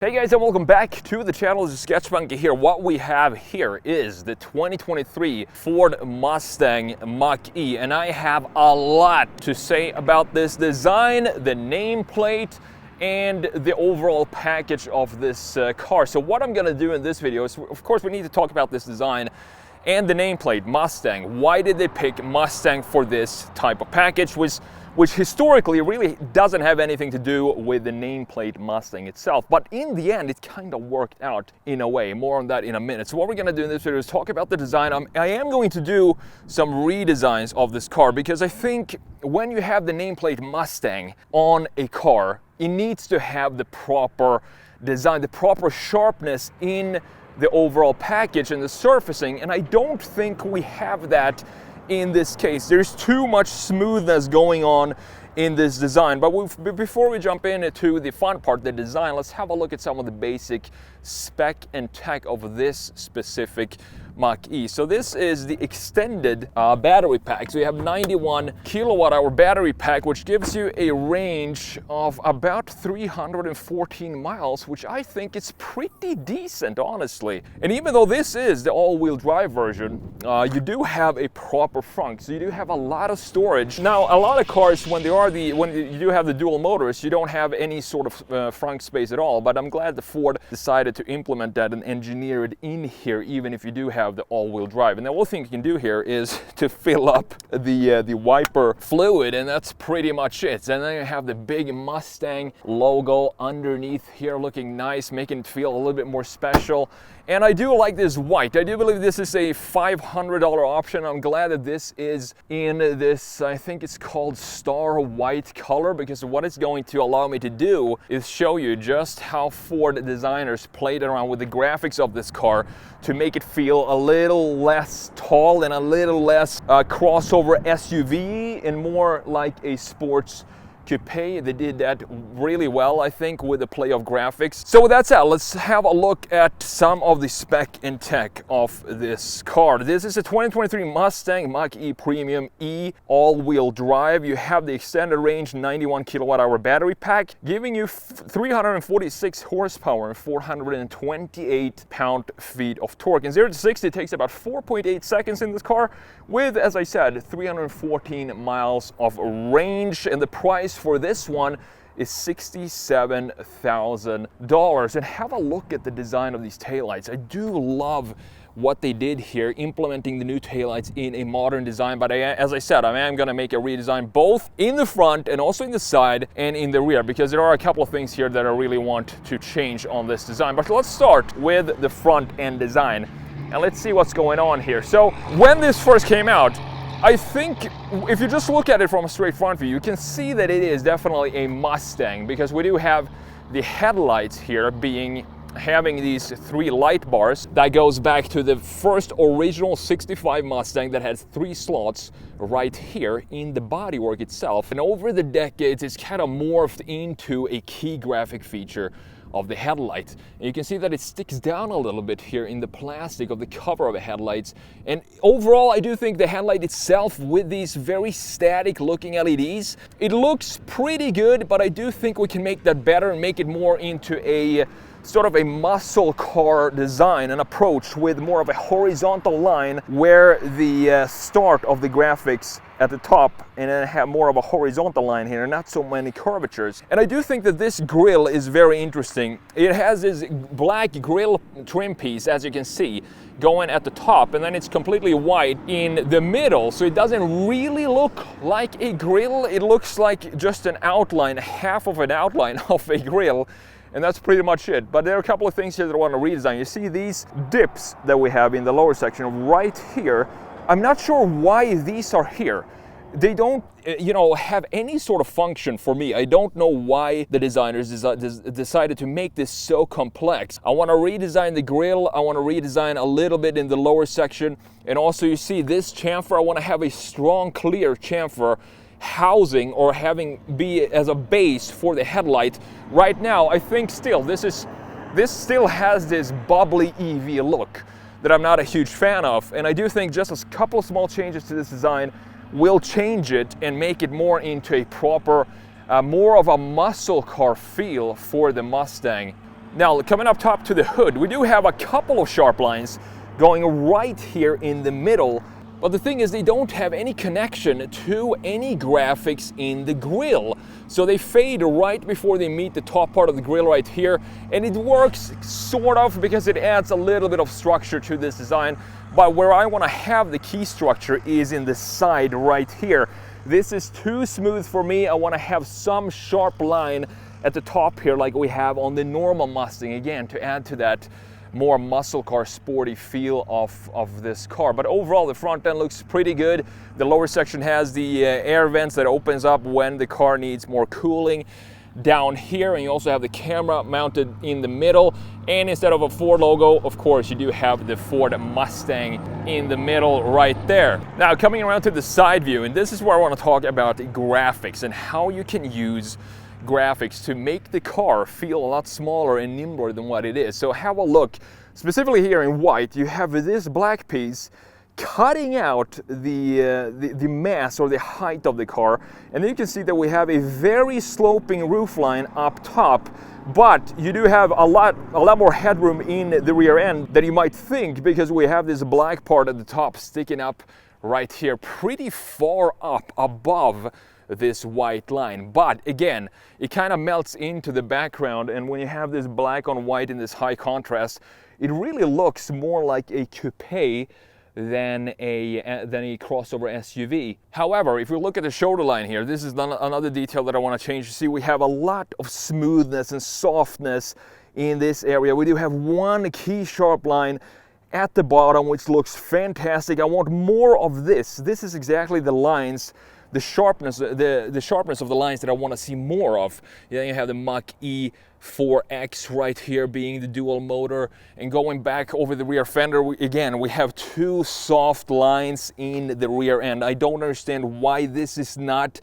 Hey guys, and welcome back to the channel. This is TheSketchMonkey here. What we have here is the 2023 Ford Mustang Mach-E, and I have a lot to say about this design, the nameplate, and the overall package of this car. So what I'm gonna do in this video is, of course, we need to talk about this design and the nameplate, Mustang. Why did they pick Mustang for this type of package, which historically really doesn't have anything to do with the nameplate Mustang itself. But in the end, it kind of worked out in a way. More on that in a minute. So what we're going to do in this video is talk about the design. I am going to do some redesigns of this car because I think when you have the nameplate Mustang on a car, it needs to have the proper design, the proper sharpness in the overall package and the surfacing, and I don't think we have that in this case. There's too much smoothness going on in this design. But before we jump into the fun part, the design, let's have a look at some of the basic spec and tech of this specific Mach-E. So this is the extended battery pack. So you have 91 kilowatt hour battery pack, which gives you a range of about 314 miles, which I think is pretty decent, honestly. And even though this is the all-wheel drive version, you do have a proper frunk, so you do have a lot of storage. Now, a lot of cars, when you do have the dual motors, you don't have any sort of frunk space at all. But I'm glad the Ford decided to implement that and engineer it in here, even if you do have the all-wheel drive. And the only thing you can do here is to fill up the wiper fluid, and that's pretty much it. And then you have the big Mustang logo underneath here, looking nice, making it feel a little bit more special. And I do like this white. I do believe this is a $500 option. I'm glad that this is in this, I think it's called Star White color, because what it's going to allow me to do is show you just how Ford designers played around with the graphics of this car to make it feel a little less tall and a little less crossover SUV and more like a sports coupe. They did that really well, I think, with the play of graphics. So with that said, let's have a look at some of the spec and tech of this car. This is a 2023 Mustang Mach-E Premium E all-wheel drive. You have the extended range 91 kilowatt hour battery pack, giving you 346 horsepower and 428 pound-feet of torque. And 0 to 60 takes about 4.8 seconds in this car, with, as I said, 314 miles of range. And the price for this one is $67,000. And have a look at the design of these taillights. I do love what they did here, implementing the new taillights in a modern design. But as I said, I am going to make a redesign both in the front and also in the side and in the rear, because there are a couple of things here that I really want to change on this design. But let's start with the front end design and let's see what's going on here. So when this first came out, I think if you just look at it from a straight front view, you can see that it is definitely a Mustang, because we do have the headlights here having these three light bars. That goes back to the first original 65 Mustang that has 3 slots right here in the bodywork itself. And over the decades, it's kind of morphed into a key graphic feature of the headlight. And you can see that it sticks down a little bit here in the plastic of the cover of the headlights. And overall, I do think the headlight itself, with these very static looking LEDs, it looks pretty good, but I do think we can make that better and make it more into a sort of a muscle car design and approach, with more of a horizontal line where the start of the graphics at the top, and then have more of a horizontal line here, not so many curvatures. And I do think that this grille is very interesting. It has this black grille trim piece, as you can see, going at the top, and then it's completely white in the middle, so it doesn't really look like a grille. It looks like just an outline, half of an outline of a grille. And that's pretty much it. But there are a couple of things here that I want to redesign. You see these dips that we have in the lower section right here. I'm not sure why these are here. They don't, have any sort of function for me. I don't know why the designers decided to make this so complex. I want to redesign the grille. I want to redesign a little bit in the lower section. And also, you see this chamfer. I want to have a strong, clear chamfer housing, or be as a base for the headlight. Right now, I think still this still has this bubbly EV look that I'm not a huge fan of. And I do think just a couple of small changes to this design will change it and make it more into a proper, more of a muscle car feel for the Mustang. Now, coming up top to the hood, we do have a couple of sharp lines going right here in the middle. But the thing is, they don't have any connection to any graphics in the grille. So they fade right before they meet the top part of the grille right here. And it works sort of because it adds a little bit of structure to this design. But where I want to have the key structure is in the side right here. This is too smooth for me. I want to have some sharp line at the top here like we have on the normal Mustang, again, to add to that more muscle car sporty feel of this car. But overall, the front end looks pretty good. The lower section has the air vents that opens up when the car needs more cooling down here, and you also have the camera mounted in the middle. And instead of a Ford logo, of course, you do have the Ford Mustang in the middle right there. Now, coming around to the side view, and this is where I want to talk about graphics and how you can use graphics to make the car feel a lot smaller and nimbler than what it is. So have a look, specifically here in white, you have this black piece cutting out the mass or the height of the car, and then you can see that we have a very sloping roofline up top, but you do have a lot more headroom in the rear end than you might think, because we have this black part at the top sticking up right here pretty far up above this white line. But again, it kind of melts into the background, and when you have this black on white in this high contrast, it really looks more like a coupe than a crossover SUV. However, if we look at the shoulder line here, this is another detail that I want to change. You see, we have a lot of smoothness and softness in this area. We do have one key sharp line at the bottom, which looks fantastic. I want more of this. This is exactly the lines, the sharpness of the lines that I want to see more of. Then you have the Mach-E 4X right here being the dual motor, and going back over the rear fender, we have two soft lines in the rear end. I don't understand why this is not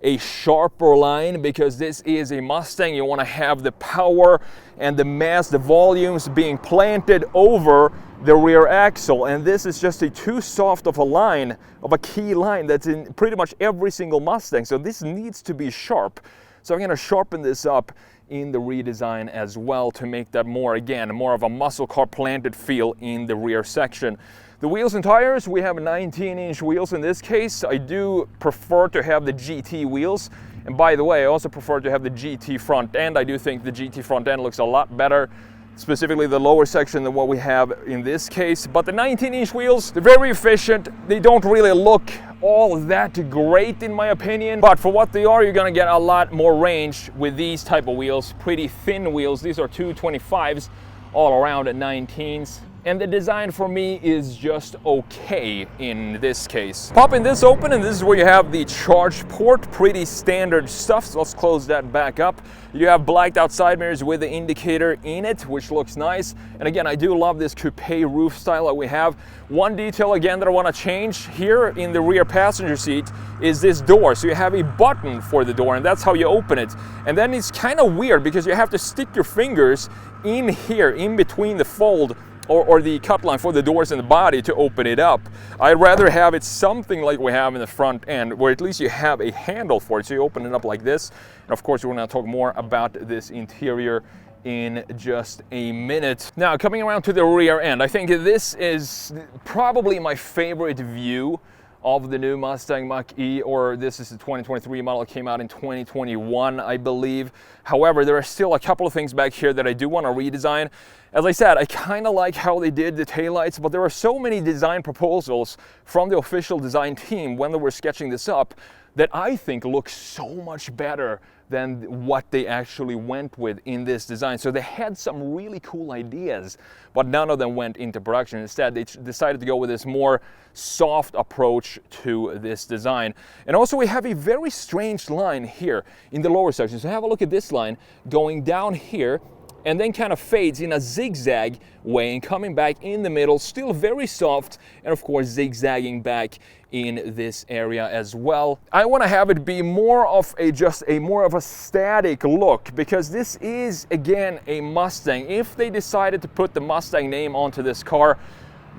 a sharper line, because this is a Mustang. You want to have the power and the mass, the volumes being planted over the rear axle, and this is just too soft of a line, of a key line that's in pretty much every single Mustang. So this needs to be sharp. So I'm going to sharpen this up in the redesign as well to make that more of a muscle car planted feel in the rear section. The wheels and tires, we have 19-inch wheels in this case. I do prefer to have the GT wheels. And by the way, I also prefer to have the GT front end. I do think the GT front end looks a lot better, specifically the lower section, than what we have in this case. But the 19-inch wheels, they're very efficient. They don't really look all that great in my opinion, but for what they are, you're gonna get a lot more range with these type of wheels. Pretty thin wheels. These are 225s all around at 19s. And the design for me is just okay in this case. Popping this open, and this is where you have the charge port. Pretty standard stuff. So let's close that back up. You have blacked out side mirrors with the indicator in it, which looks nice. And again, I do love this coupe roof style that we have. One detail again that I want to change here in the rear passenger seat is this door. So you have a button for the door, and that's how you open it. And then it's kind of weird because you have to stick your fingers in here, in between the fold or the cut line for the doors and the body to open it up. I'd rather have it something like we have in the front end, where at least you have a handle for it. So you open it up like this. And of course, we're going to talk more about this interior in just a minute. Now, coming around to the rear end, I think this is probably my favorite view of the new Mustang Mach-E, or this is the 2023 model. It came out in 2021, I believe. However, there are still a couple of things back here that I do want to redesign. As I said, I kind of like how they did the taillights, but there are so many design proposals from the official design team when they were sketching this up that I think look so much better than what they actually went with in this design. So they had some really cool ideas, but none of them went into production. Instead, they decided to go with this more soft approach to this design. And also we have a very strange line here in the lower section. So have a look at this line going down here, and then kind of fades in a zigzag way and coming back in the middle, still very soft, and of course zigzagging back in this area as well. I want to have it be more of a static look, because this is again a Mustang. If they decided to put the Mustang name onto this car,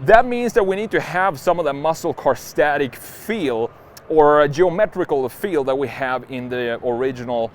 that means that we need to have some of the muscle car static feel or a geometrical feel that we have in the original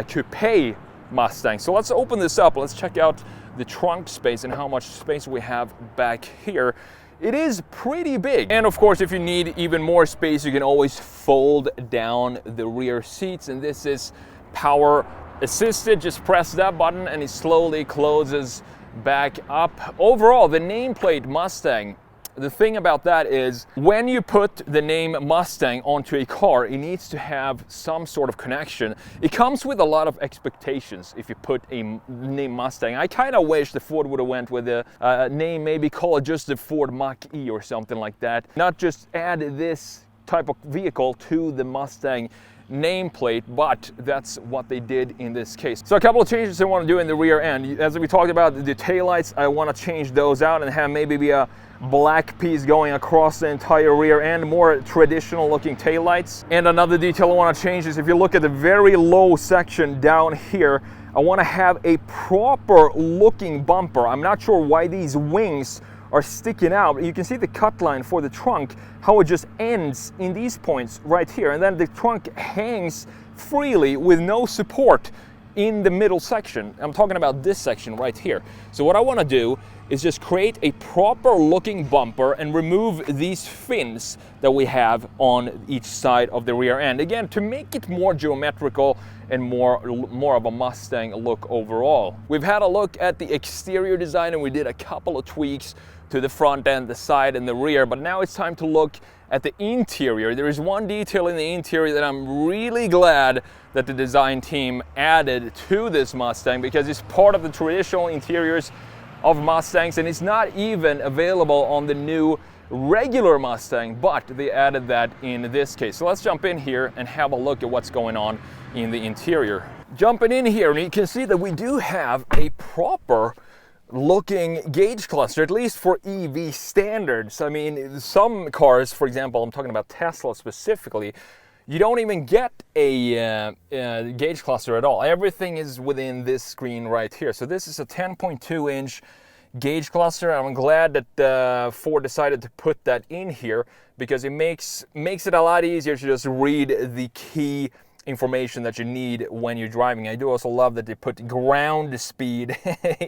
coupe Mustang. So let's open this up. Let's check out the trunk space and how much space we have back here. It is pretty big. And of course, if you need even more space, you can always fold down the rear seats. And this is power assisted. Just press that button and it slowly closes back up. Overall, the nameplate Mustang, the thing about that is when you put the name Mustang onto a car, it needs to have some sort of connection. It comes with a lot of expectations if you put a name Mustang. I kind of wish the Ford would have went with a name, maybe call it just the Ford Mach-E or something like that. Not just add this type of vehicle to the Mustang nameplate, but that's what they did in this case. So a couple of changes I want to do in the rear end. As we talked about the taillights, I want to change those out and have maybe be a black piece going across the entire rear end, more traditional looking taillights. And another detail I want to change is if you look at the very low section down here, I want to have a proper looking bumper. I'm not sure why these wings are sticking out. You can see the cut line for the trunk, how it just ends in these points right here. And then the trunk hangs freely with no support in the middle section. I'm talking about this section right here. So what I want to do is just create a proper looking bumper and remove these fins that we have on each side of the rear end. Again, to make it more geometrical and more of a Mustang look overall. We've had a look at the exterior design and we did a couple of tweaks to the front end, the side and the rear, but now it's time to look at the interior. There is one detail in the interior that I'm really glad that the design team added to this Mustang, because it's part of the traditional interiors of Mustangs and it's not even available on the new regular Mustang, but they added that in this case. So let's jump in here and have a look at what's going on in the interior. Jumping in here, and you can see that we do have a proper looking gauge cluster, at least for EV standards. I mean, some cars, for example, I'm talking about Tesla specifically, you don't even get a gauge cluster at all. Everything is within this screen right here. So this is a 10.2 inch gauge cluster. I'm glad that Ford decided to put that in here, because it makes it a lot easier to just read the key information that you need when you're driving. I do also love that they put ground speed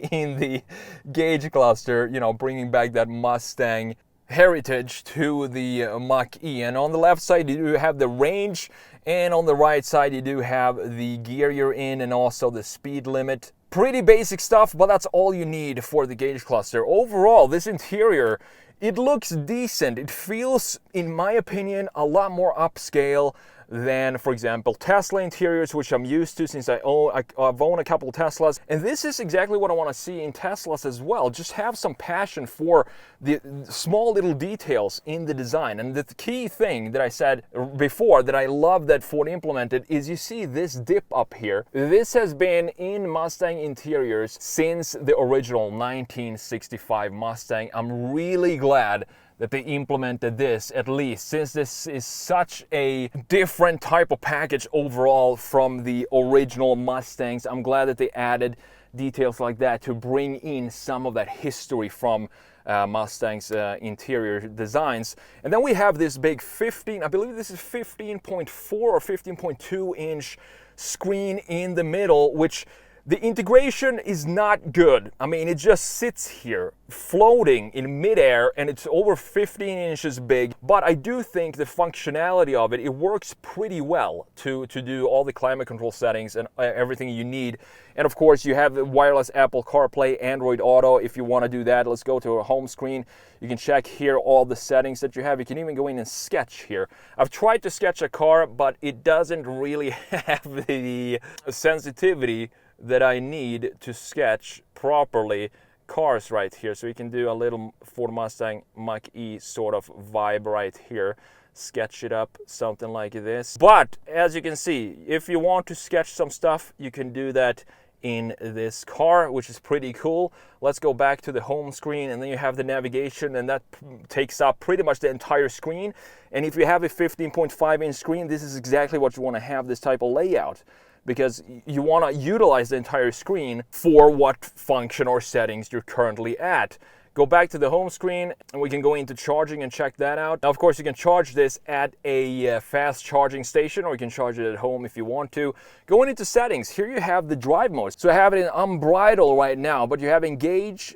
in the gauge cluster, you know, bringing back that Mustang heritage to the Mach-E. And on the left side you do have the range, and on the right side you do have the gear you're in and also the speed limit. Pretty basic stuff, but that's all you need for the gauge cluster. Overall, this interior, it looks decent. It feels, in my opinion, a lot more upscale than, for example, Tesla interiors, which I'm used to since I've owned a couple of Teslas. And this is exactly what I want to see in Teslas as well. Just have some passion for the small little details in the design. And the key thing that I said before that I love that Ford implemented is you see this dip up here. This has been in Mustang interiors since the original 1965 Mustang. I'm really glad that they implemented this, at least, since this is such a different type of package overall from the original Mustangs. I'm glad that they added details like that to bring in some of that history from Mustang's interior designs. And then we have this big I believe this is 15.4 or 15.2 inch screen in the middle, which the integration is not good. I mean, it just sits here floating in midair and it's over 15 inches big. But I do think the functionality of it works pretty well to do all the climate control settings and everything you need. And of course, you have the wireless Apple CarPlay, Android Auto. If you want to do that, let's go to a home screen. You can check here all the settings that you have. You can even go in and sketch here. I've tried to sketch a car, but it doesn't really have the sensitivity that I need to sketch properly cars right here. So you can do a little Ford Mustang Mach-E sort of vibe right here. Sketch it up, something like this. But as you can see, if you want to sketch some stuff, you can do that in this car, which is pretty cool. Let's go back to the home screen, and then you have the navigation, and that takes up pretty much the entire screen. And if you have a 15.5 inch screen, this is exactly what you want to have, this type of layout, because you want to utilize the entire screen for what function or settings you're currently at. Go back to the home screen and we can go into charging and check that out. Now, of course, you can charge this at a fast charging station, or you can charge it at home if you want to. Going into settings, here you have the drive mode. So I have it in unbridled right now, but you have engage,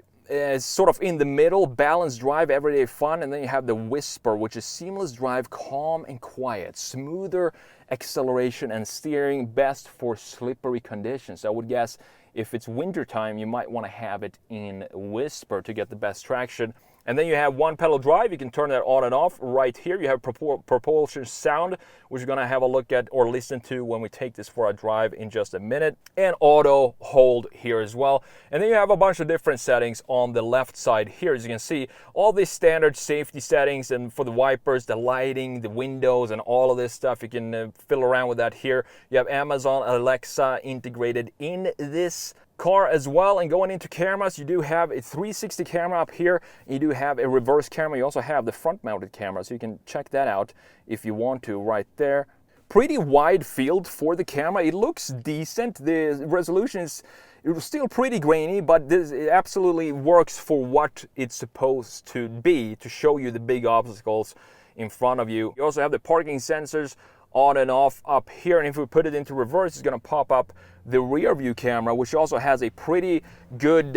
sort of in the middle, balanced drive, everyday fun, and then you have the whisper, which is seamless drive, calm and quiet, smoother acceleration and steering, best for slippery conditions. I would guess if it's winter time, you might want to have it in whisper to get the best traction. And then you have one pedal drive. You can turn that on and off right here. You have propulsion sound, which we're going to have a look at or listen to when we take this for a drive in just a minute. And auto hold here as well. And then you have a bunch of different settings on the left side here. As you can see, all these standard safety settings, and for the wipers, the lighting, the windows, and all of this stuff. You can fiddle around with that here. You have Amazon Alexa integrated in this car as well. And going into cameras, you do have a 360 camera up here. You do have a reverse camera. You also have the front mounted camera, so you can check that out if you want to right there. Pretty wide field for the camera. It looks decent. The resolution is still pretty grainy, but this absolutely works for what it's supposed to be, to show you the big obstacles in front of you. You also have the parking sensors on and off up here, and if we put it into reverse, it's going to pop up the rear view camera, which also has a pretty good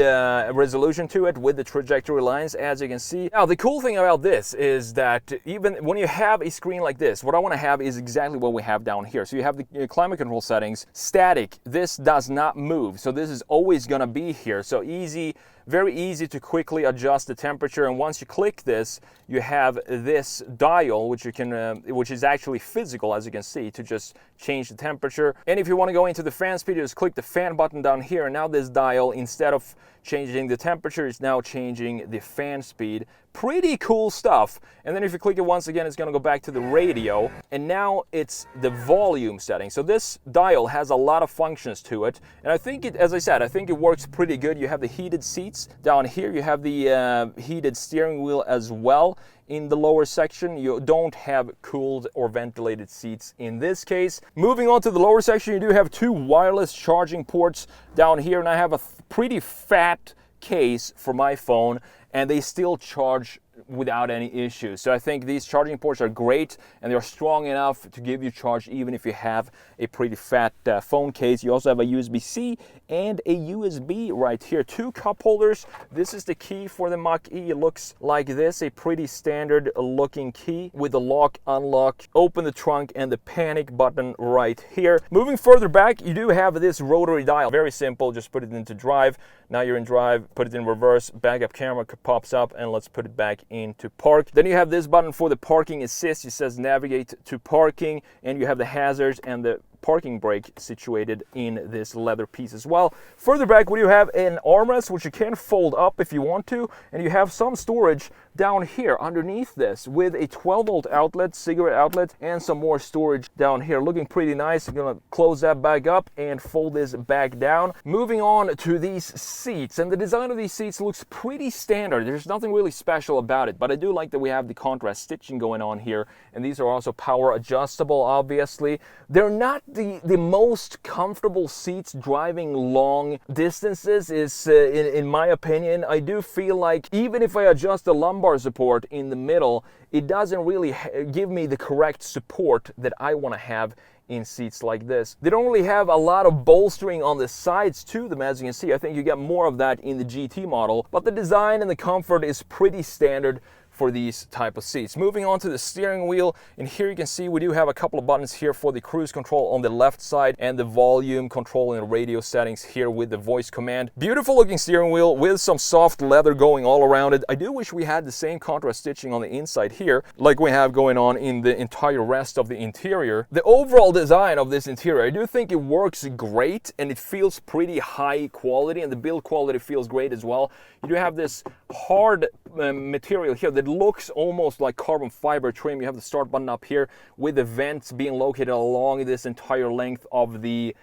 resolution to it with the trajectory lines, as you can see. Now, the cool thing about this is that even when you have a screen like this, what I want to have is exactly what we have down here. So you have the climate control settings, static. This does not move, so this is always going to be here. So easy, very easy to quickly adjust the temperature. And once you click this, you have this dial, which you can, which is actually physical, as you can see, to just change the temperature. And if you want to go into the fan speed, you just click the fan button down here, and now this dial, instead of changing the temperature, is now changing the fan speed. Pretty cool stuff. And then if you click it once again, it's going to go back to the radio, and now it's the volume setting. So this dial has a lot of functions to it, and I think it, as I said, I think it works pretty good. You have the heated seats down here. You have the heated steering wheel as well. In the lower section, you don't have cooled or ventilated seats in this case. Moving on to the lower section, you do have two wireless charging ports down here, and I have a pretty fat case for my phone, and they still charge without any issues. So I think these charging ports are great, and they're strong enough to give you charge even if you have a pretty fat phone case. You also have a USB-C and a USB right here. Two cup holders. This is the key for the Mach-E. It looks like this, a pretty standard looking key with the lock, unlock, open the trunk, and the panic button right here. Moving further back, you do have this rotary dial. Very simple, just put it into drive. Now you're in drive, put it in reverse, backup camera pops up, and let's put it back into park. Then you have this button for the parking assist. It says navigate to parking, and you have the hazards and the parking brake situated in this leather piece as well. Further back, we do have an armrest, which you can fold up if you want to, and you have some storage down here underneath this with a 12-volt outlet, cigarette outlet, and some more storage down here. Looking pretty nice. I'm gonna close that back up and fold this back down. Moving on to these seats, and the design of these seats looks pretty standard. There's nothing really special about it, but I do like that we have the contrast stitching going on here, and these are also power adjustable, obviously. They're not the most comfortable seats driving long distances, is in my opinion. I do feel like even if I adjust the lumbar support in the middle, it doesn't really give me the correct support that I want to have in seats like this. They don't really have a lot of bolstering on the sides to them, as you can see. I think you get more of that in the GT model, but the design and the comfort is pretty standard for these type of seats. Moving on to the steering wheel, and here you can see we do have a couple of buttons here for the cruise control on the left side, and the volume control and radio settings here with the voice command. Beautiful looking steering wheel with some soft leather going all around it. I do wish we had the same contrast stitching on the inside here like we have going on in the entire rest of the interior. The overall design of this interior, I do think it works great, and it feels pretty high quality, and the build quality feels great as well. You do have this hard material here that looks almost like carbon fiber trim. You have the start button up here with the vents being located along this entire length of the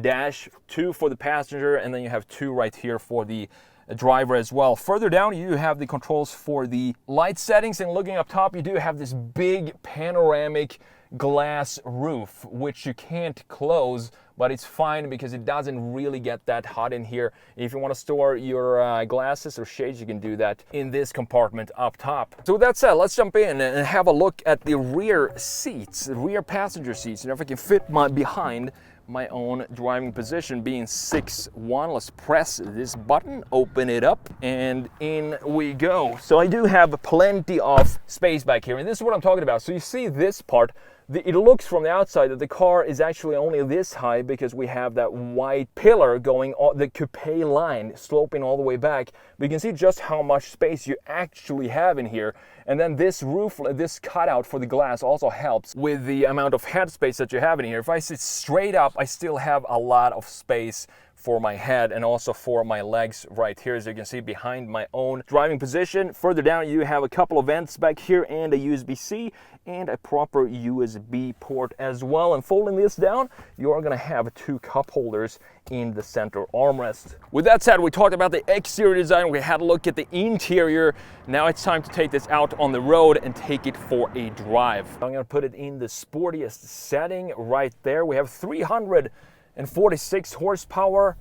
dash. Two for the passenger, and then you have two right here for the driver as well. Further down, you have the controls for the light settings, and looking up top, you do have this big panoramic glass roof, which you can't close but it's fine because it doesn't really get that hot in here. If you want to store your glasses or shades, you can do that in this compartment up top. So with that said, let's jump in and have a look at the rear seats, the rear passenger seats, and if I can fit my behind my own driving position being 6'1". Let's press this button, open it up, and in we go. So I do have plenty of space back here, and this is what I'm talking about. So you see this part, it looks from the outside that the car is actually only this high because we have that white pillar going on the coupe line sloping all the way back. But you can see just how much space you actually have in here. And then this roof, this cutout for the glass also helps with the amount of headspace that you have in here. If I sit straight up, I still have a lot of space for my head and also for my legs right here, as you can see behind my own driving position. Further down, you have a couple of vents back here and a USB-C and a proper USB port as well. And folding this down, you're gonna have 2 cup holders in the center armrest. With that said, we talked about the exterior design, we had a look at the interior. Now it's time to take this out on the road and take it for a drive. I'm gonna put it in the sportiest setting right there. We have 346 horsepower,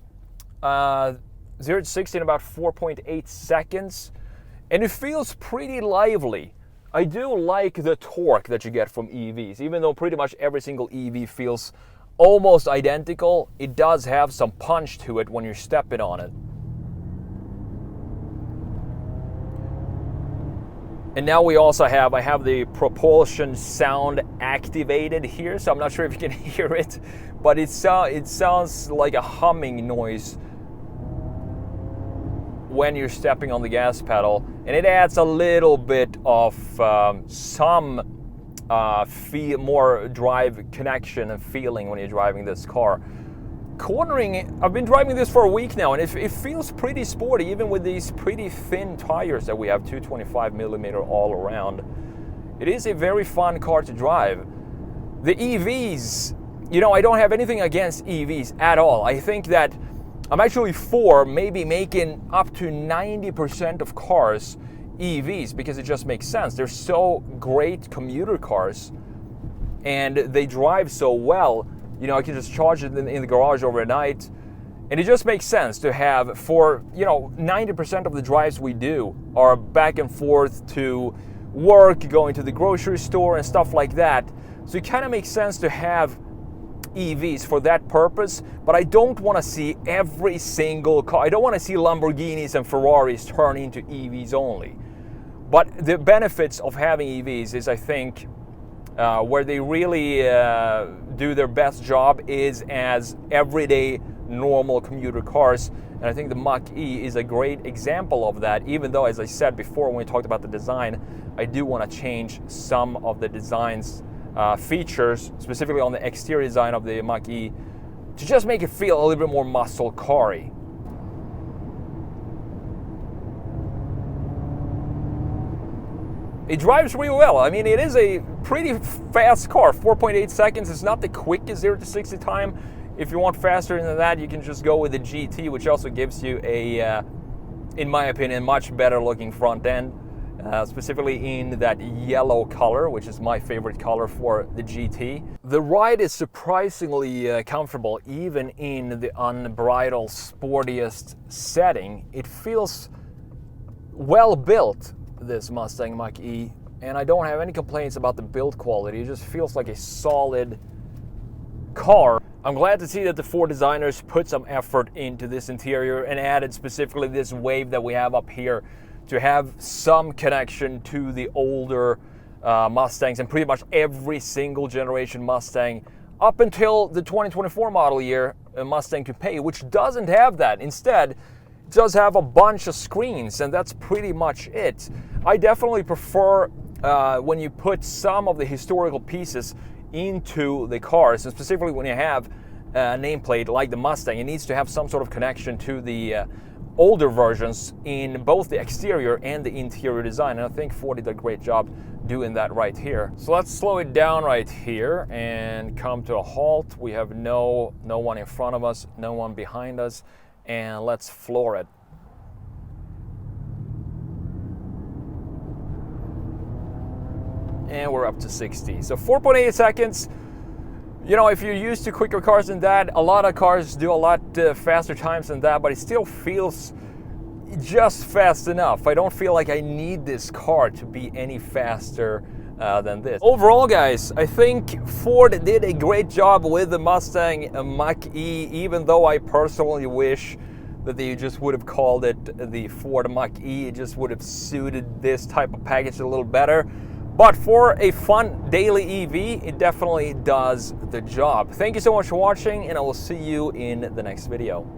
0 to 60 in about 4.8 seconds, and it feels pretty lively. I do like the torque that you get from EVs. Even though pretty much every single EV feels almost identical, it does have some punch to it when you're stepping on it. And now we also have, I have the propulsion sound activated here, so I'm not sure if you can hear it, but it sounds like a humming noise when you're stepping on the gas pedal, and it adds a little bit of more drive connection and feeling when you're driving this car. Cornering, I've been driving this for a week now, and it feels pretty sporty, even with these pretty thin tires that we have, 225mm all around. It is a very fun car to drive. The EVs, you know, I don't have anything against EVs at all. I think that I'm actually for maybe making up to 90% of cars EVs because it just makes sense. They're so great commuter cars and they drive so well. You know, I can just charge it in the garage overnight, and it just makes sense to have for, you know, 90% of the drives we do are back and forth to work, going to the grocery store and stuff like that. So it kind of makes sense to have EVs for that purpose, but I don't want to see every single car. I don't want to see Lamborghinis and Ferraris turn into EVs only. But the benefits of having EVs is, I think, where they really do their best job is as everyday normal commuter cars. And I think the Mach-E is a great example of that, even though, as I said before when we talked about the design, I do want to change some of the design's features, specifically on the exterior design of the Mach-E, to just make it feel a little bit more muscle car-y. It drives really well. I mean, it is a pretty fast car. 4.8 seconds is not the quickest 0 to 60 time. If you want faster than that, you can just go with the GT, which also gives you a, in my opinion, much better looking front end. Specifically in that yellow color, which is my favorite color for the GT. The ride is surprisingly comfortable, even in the unbridled, sportiest setting. It feels well built, this Mustang Mach-E, and I don't have any complaints about the build quality. It just feels like a solid car. I'm glad to see that the Ford designers put some effort into this interior and added specifically this wave that we have up here to have some connection to the older Mustangs and pretty much every single generation Mustang up until the 2024 model year Mustang Coupe, which doesn't have that. Instead, it does have a bunch of screens, and that's pretty much it. I definitely prefer when you put some of the historical pieces into the cars, and specifically when you have a nameplate like the Mustang, it needs to have some sort of connection to the older versions in both the exterior and the interior design, and I think Ford did a great job doing that right here. So let's slow it down right here and come to a halt. We have no one in front of us, no one behind us, and let's floor it. And we're up to 60. So 4.8 seconds. You know, if you're used to quicker cars than that, a lot of cars do a lot faster times than that, but it still feels just fast enough. I don't feel like I need this car to be any faster than this. Overall, guys, I think Ford did a great job with the Mustang Mach-E, even though I personally wish that they just would have called it the Ford Mach-E. It just would have suited this type of package a little better. But for a fun daily EV, it definitely does the job. Thank you so much for watching, and I will see you in the next video.